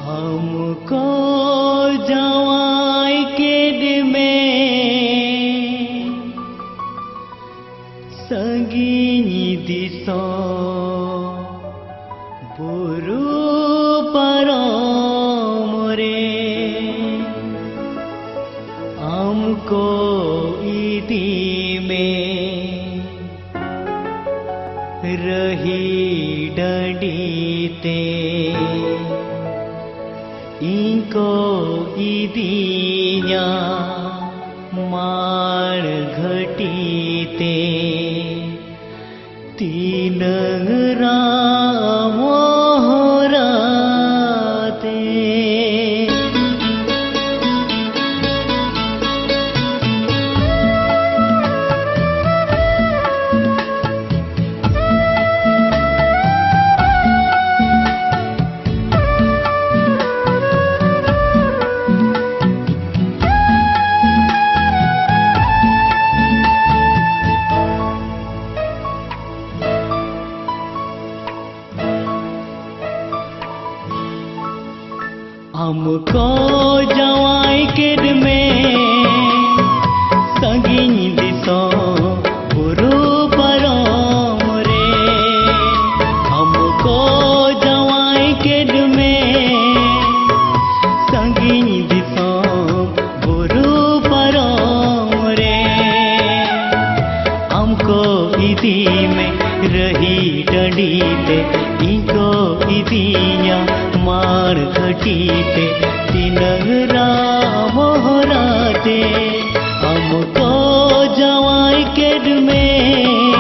हमको जवाई के दिन में संगीनी दिसो बुरु परो मोरे हमको ईदी में रही डंडीते इनको ईदिया माण घटीते तीन रामो राते हमको जवाई के में संगीनी दिसो बुरु परो मोरे हमको जवाई के में संगीनी दिसो बुरु परो मोरे हमको ईदी में रही डंडीते इनको ईदिया मार घटीते तीन रामो राते हमको जवाई के में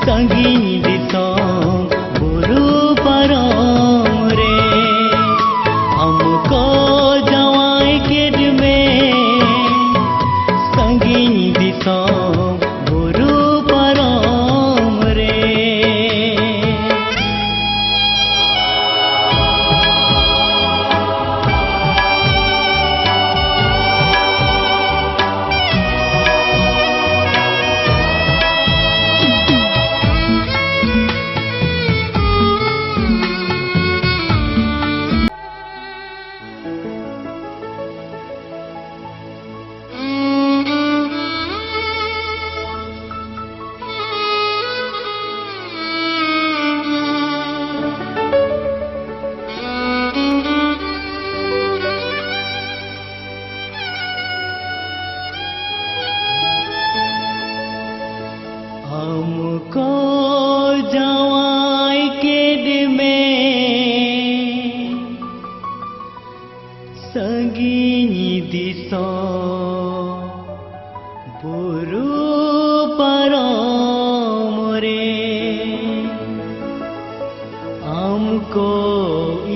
संगीनी दिसो बुरु परो रे हमको जवाई के में संगीनी दिसो बुरु परो रे हमको जवाई के दिन में संगीनी दिसो बुरु परो मोरे हमको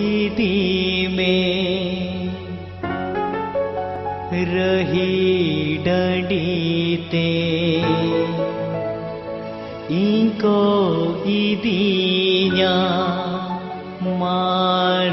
ईदी में रही डंडीते इनको ईदिया माण